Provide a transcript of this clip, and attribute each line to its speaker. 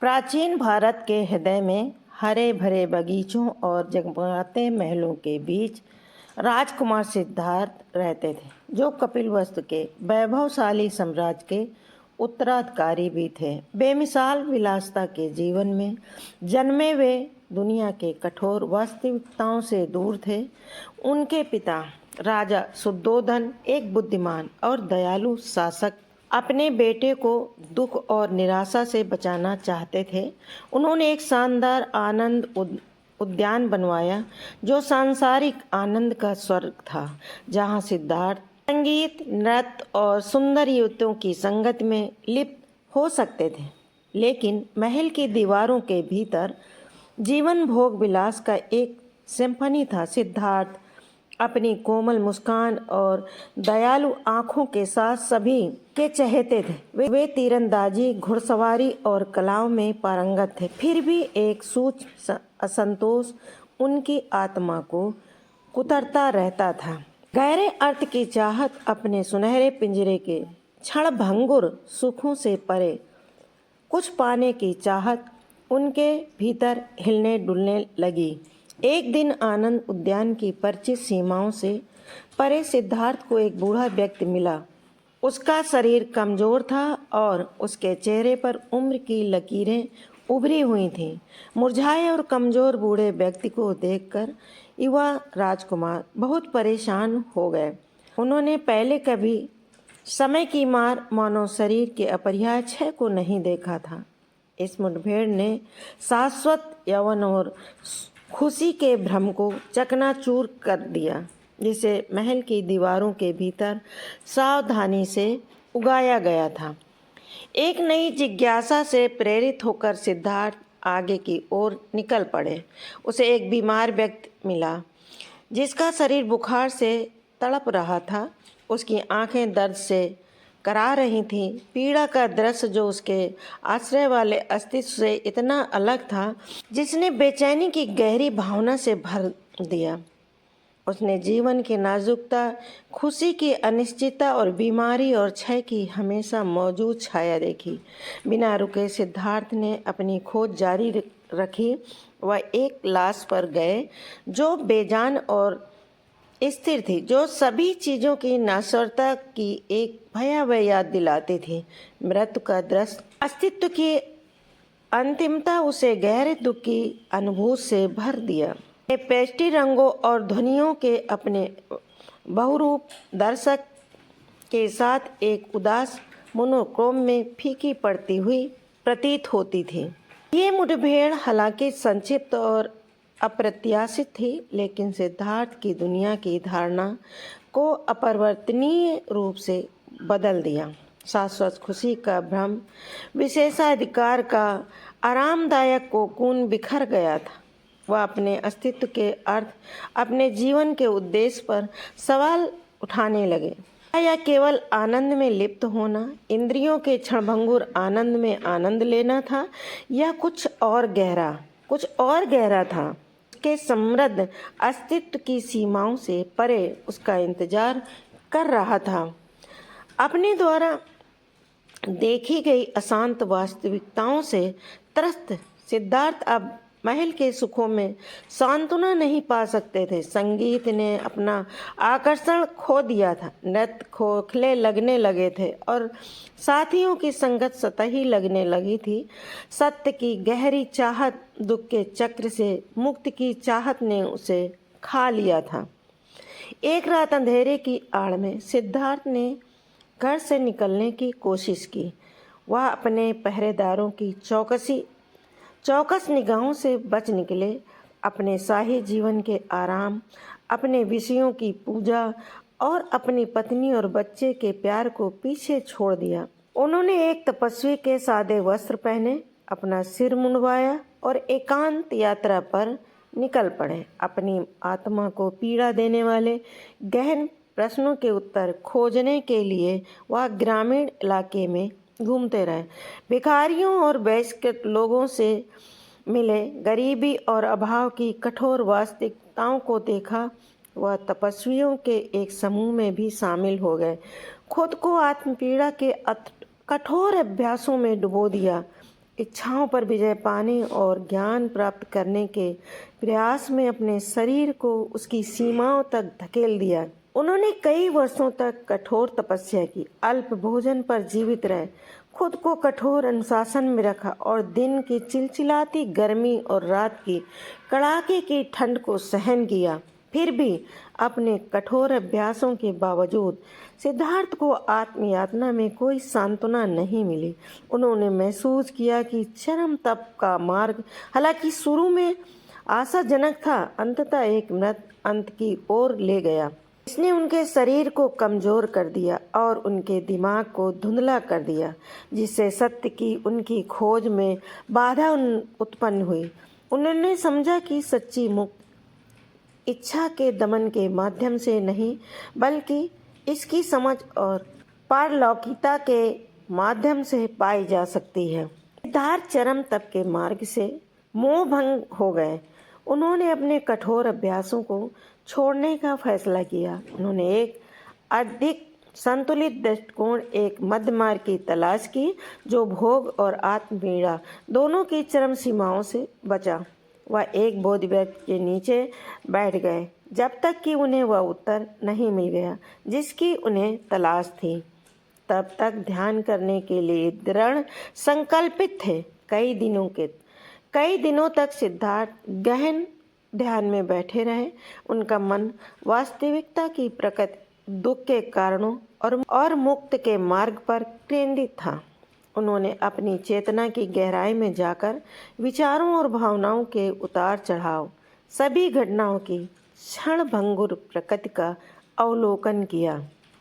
Speaker 1: प्राचीन भारत के हृदय में हरे भरे बगीचों और जगमगाते महलों के बीच राजकुमार सिद्धार्थ रहते थे, जो कपिलवस्तु के वैभवशाली साम्राज्य के उत्तराधिकारी भी थे। बेमिसाल विलासता के जीवन में जन्मे वे दुनिया के कठोर वास्तविकताओं से दूर थे। उनके पिता राजा शुद्धोधन एक बुद्धिमान और दयालु शासक अपने बेटे को दुख और निराशा से बचाना चाहते थे। उन्होंने एक शानदार आनंद उद्यान बनवाया, जो सांसारिक आनंद का स्वर्ग था, जहां सिद्धार्थ संगीत, नृत्य और सुंदर युवतियों की संगत में लिप्त हो सकते थे। लेकिन महल की दीवारों के भीतर जीवन भोग विलास का एक सिम्फनी था। सिद्धार्थ अपनी कोमल मुस्कान और दयालु आंखों के साथ सभी के चहेते थे। वे तीरंदाजी, घुड़सवारी और कलाओं में पारंगत थे। फिर भी एक सूक्ष्म असंतोष उनकी आत्मा को कुतरता रहता था। गहरे अर्थ की चाहत, अपने सुनहरे पिंजरे के क्षणभंगुर सुखों से परे कुछ पाने की चाहत उनके भीतर हिलने डुलने लगी। एक दिन आनंद उद्यान की परिचित सीमाओं से परे सिद्धार्थ को एक बूढ़ा व्यक्ति मिला। उसका शरीर कमजोर था और उसके चेहरे पर उम्र की लकीरें उभरी हुई थीं। मुरझाए और कमजोर बूढ़े व्यक्ति को देखकर युवा राजकुमार बहुत परेशान हो गए। उन्होंने पहले कभी समय की मार मानव शरीर के अपरिहार्य क्षय को नहीं देखा था। इस मुठभेड़ ने शाश्वत यौवन और खुशी के भ्रम को चकनाचूर कर दिया, जिसे महल की दीवारों के भीतर सावधानी से उगाया गया था। एक नई जिज्ञासा से प्रेरित होकर सिद्धार्थ आगे की ओर निकल पड़े। उसे एक बीमार व्यक्ति मिला, जिसका शरीर बुखार से तड़प रहा था। उसकी आंखें दर्द से करा रही थीं। पीड़ा का दृश्य, जो उसके आश्रय वाले अस्तित्व से इतना अलग था, जिसने बेचैनी की गहरी भावना से भर दिया। उसने जीवन की नाजुकता, खुशी की अनिश्चितता और बीमारी और क्षय की हमेशा मौजूद छाया देखी। बिना रुके सिद्धार्थ ने अपनी खोज जारी रखी। वह एक लाश पर गए, जो बेजान और स्थिर थी, जो सभी चीज़ों की नाश्वरता की एक भयावह याद दिलाती थी। मृत्यु का दृश्य, अस्तित्व की अंतिमता उसे गहरे दुख की अनुभूति से भर दिया। पेस्टी रंगों और ध्वनियों के अपने बहुरूप दर्शक के साथ एक उदास मोनोक्रोम में फीकी पड़ती हुई प्रतीत होती थी। ये मुठभेड़ हालांकि संक्षिप्त और अप्रत्याशित थी, लेकिन सिद्धार्थ की दुनिया की धारणा को अपरिवर्तनीय रूप से बदल दिया। शाश्वत खुशी का भ्रम, विशेषाधिकार का आरामदायक कोकून बिखर गया था। वह अपने अस्तित्व के अर्थ, अपने जीवन के उद्देश्य पर सवाल उठाने लगे। या केवल आनंद में लिप्त होना, इंद्रियों के क्षणभंगुर आनंद में आनंद लेना था, या कुछ और गहरा था। के समृद्ध अस्तित्व की सीमाओं से परे उसका इंतजार कर रहा था। अपने द्वारा देखी गई अशांत वास्तविकताओं से त्रस्त सिद्धार्थ अब महल के सुखों में सांत्वना नहीं पा सकते थे। संगीत ने अपना आकर्षण खो दिया था, नृत्य खोखले लगने लगे थे और साथियों की संगत सतही लगने लगी थी। सत्य की गहरी चाहत, दुख के चक्र से मुक्ति की चाहत ने उसे खा लिया था। एक रात अंधेरे की आड़ में सिद्धार्थ ने घर से निकलने की कोशिश की। वह अपने पहरेदारों की चौकस निगाहों से बच निकले। अपने शाही जीवन के आराम, अपने विषयों की पूजा और अपनी पत्नी और बच्चे के प्यार को पीछे छोड़ दिया। उन्होंने एक तपस्वी के सादे वस्त्र पहने, अपना सिर मुंडवाया और एकांत यात्रा पर निकल पड़े। अपनी आत्मा को पीड़ा देने वाले गहन प्रश्नों के उत्तर खोजने के लिए वह ग्रामीण इलाके में घूमते रहे। भिखारियों और वयस्क लोगों से मिले, गरीबी और अभाव की कठोर वास्तविकताओं को देखा। वह तपस्वियों के एक समूह में भी शामिल हो गए, खुद को आत्मपीड़ा के कठोर अभ्यासों में डुबो दिया। इच्छाओं पर विजय पाने और ज्ञान प्राप्त करने के प्रयास में अपने शरीर को उसकी सीमाओं तक धकेल दिया। उन्होंने कई वर्षों तक कठोर तपस्या की, अल्प भोजन पर जीवित रहे, खुद को कठोर अनुशासन में रखा और दिन की चिलचिलाती गर्मी और रात की कड़ाके की ठंड को सहन किया। फिर भी अपने कठोर अभ्यासों के बावजूद सिद्धार्थ को आत्मयातना में कोई सांत्वना नहीं मिली। उन्होंने महसूस किया कि चरम तप का मार्ग हालांकि शुरू में आशाजनक था, अंततः एक मृत अंत की ओर ले गया। इसने उनके शरीर को कमजोर कर दिया और उनके दिमाग को धुंधला कर दिया, जिससे सत्य की उनकी खोज में बाधा उत्पन्न हुई। उन्होंने समझा कि सच्ची मुक्ति इच्छा के दमन के माध्यम से नहीं, बल्कि इसकी समझ और पारलौकिकता के माध्यम से पाई जा सकती है। सिद्धार्थ चरम तप के मार्ग से मोह भंग हो गए। उन्होंने अपने कठोर अभ्यासों को छोड़ने का फैसला किया। उन्होंने एक अधिक संतुलित दृष्टिकोण, एक मध्य मार्ग की तलाश की जो भोग और आत्मपीड़ा दोनों की चरम सीमाओं से बचा। वह एक बोधि वृक्ष के नीचे बैठ गए जब तक कि उन्हें वह उत्तर नहीं मिल गया जिसकी उन्हें तलाश थी। तब तक ध्यान करने के लिए दृढ़ संकल्पित थे। कई दिनों तक सिद्धार्थ गहन ध्यान में बैठे रहे। उनका मन वास्तविकता की प्रकृति, दुख के कारणों और मुक्त के मार्ग पर केंद्रित था। उन्होंने अपनी चेतना की गहराई में जाकर विचारों और भावनाओं के उतार चढ़ाव, सभी घटनाओं की क्षणभंगुर प्रकृति का अवलोकन किया।